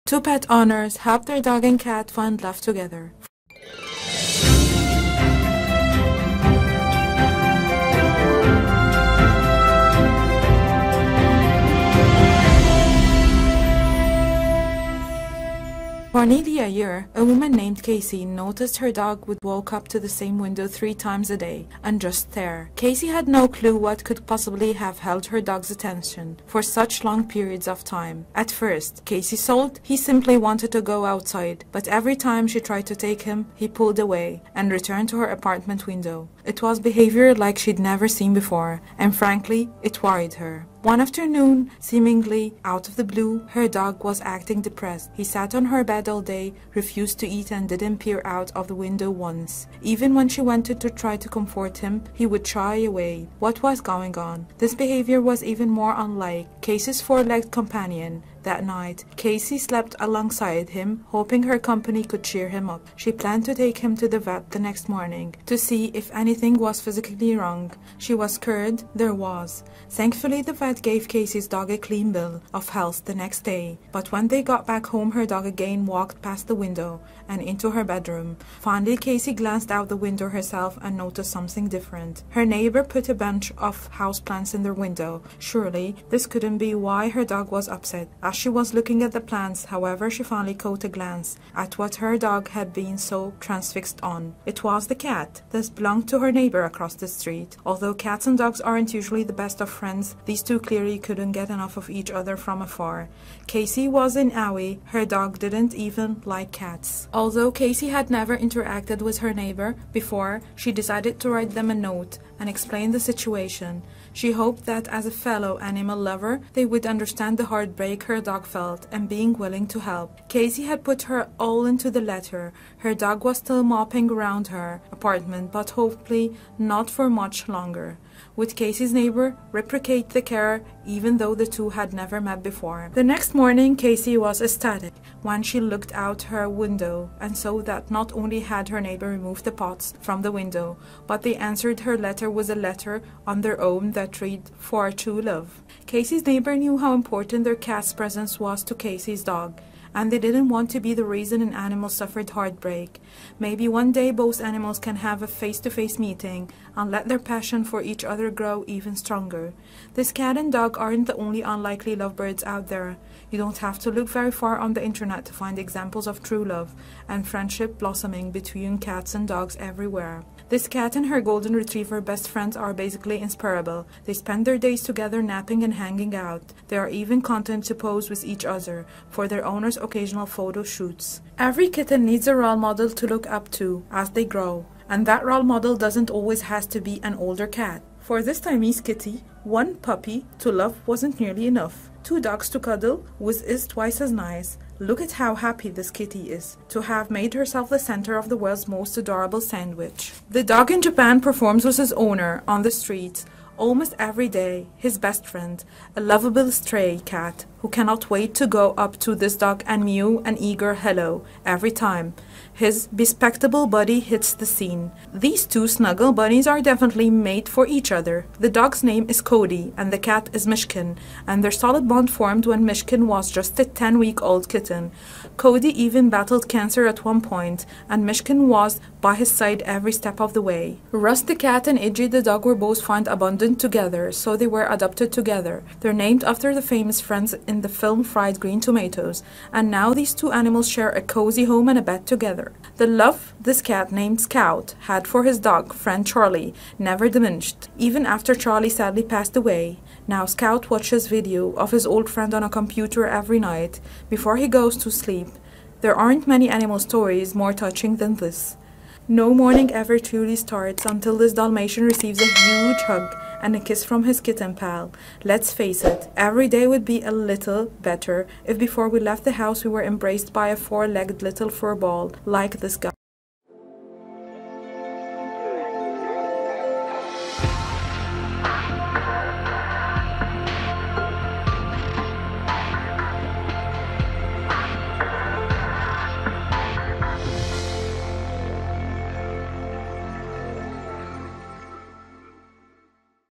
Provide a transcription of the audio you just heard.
Two pet owners help their dog and cat find love together. For nearly a year, a woman named Casey noticed her dog would walk up to the same window 3 times a day and just stare. Casey had no clue what could possibly have held her dog's attention for such long periods of time. At first, Casey thought he simply wanted to go outside, but every time she tried to take him, he pulled away and returned to her apartment window. It was behavior like she'd never seen before, and frankly, it worried her. One afternoon, seemingly out of the blue, her dog was acting depressed. He sat on her bed all day, refused to eat, and didn't peer out of the window once. Even when she wanted to try to comfort him, he would shy away. What was going on? This behavior was even more unlike Casey's 4-legged companion. That night, Casey slept alongside him, hoping her company could cheer him up. She planned to take him to the vet the next morning to see if anything was physically wrong. She was scared there was. Thankfully, the vet gave Casey's dog a clean bill of health the next day. But when they got back home, her dog again walked past the window and into her bedroom. Finally, Casey glanced out the window herself and noticed something different. Her neighbor put a bunch of houseplants in their window. Surely, this couldn't be why her dog was upset. As she was looking at the plants, however, she finally caught a glance at what her dog had been so transfixed on. It was the cat. This belonged to her neighbor across the street. Although cats and dogs aren't usually the best of friends, these two clearly couldn't get enough of each other from afar. Casey was in awe. Her dog didn't even like cats. Although Casey had never interacted with her neighbor before, she decided to write them a note and explain the situation. She hoped that as a fellow animal lover, they would understand the heartbreak her dog felt and being willing to help. Casey had put her all into the letter. Her dog was still mopping around her apartment, but hopefully not for much longer. Would Casey's neighbor reciprocate the care even though the two had never met before? The next morning, Casey was ecstatic when she looked out her window and saw that not only had her neighbor removed the pots from the window, but they answered her letter with a letter on their own that read, "For true love." Casey's neighbor knew how important their cat's presence was to Casey's dog, and they didn't want to be the reason an animal suffered heartbreak. Maybe one day both animals can have a face-to-face meeting and let their passion for each other grow even stronger. This cat and dog aren't the only unlikely lovebirds out there. You don't have to look very far on the internet to find examples of true love and friendship blossoming between cats and dogs everywhere. This cat and her golden retriever best friends are basically inseparable. They spend their days together napping and hanging out. They are even content to pose with each other for their owners' occasional photo shoots. Every kitten needs a role model to look up to as they grow, and that role model doesn't always have to be an older cat. For this Siamese kitty, one puppy to love wasn't nearly enough. 2 dogs to cuddle with is twice as nice. Look at how happy this kitty is to have made herself the center of the world's most adorable sandwich. The dog in Japan performs with his owner on the streets almost every day. His best friend, a lovable stray cat who cannot wait to go up to this dog and mew an eager hello every time his bespectacled buddy hits the scene. These two snuggle bunnies are definitely made for each other. The dog's name is Cody and the cat is Mishkin, and their solid bond formed when Mishkin was just a 10-week-old kitten. Cody even battled cancer at one point, and Mishkin was by his side every step of the way. Russ the cat and Idji the dog were both found abundant together, so they were adopted together. They're named after the famous friends in the film Fried Green Tomatoes, and now these two animals share a cozy home and a bed together. The love this cat named Scout had for his dog friend Charlie never diminished, even after Charlie sadly passed away. Now Scout watches video of his old friend on a computer every night before he goes to sleep. There aren't many animal stories more touching than this. No morning ever truly starts until this Dalmatian receives a huge hug and a kiss from his kitten pal. Let's face it, every day would be a little better if before we left the house we were embraced by a 4-legged little fur ball like this guy.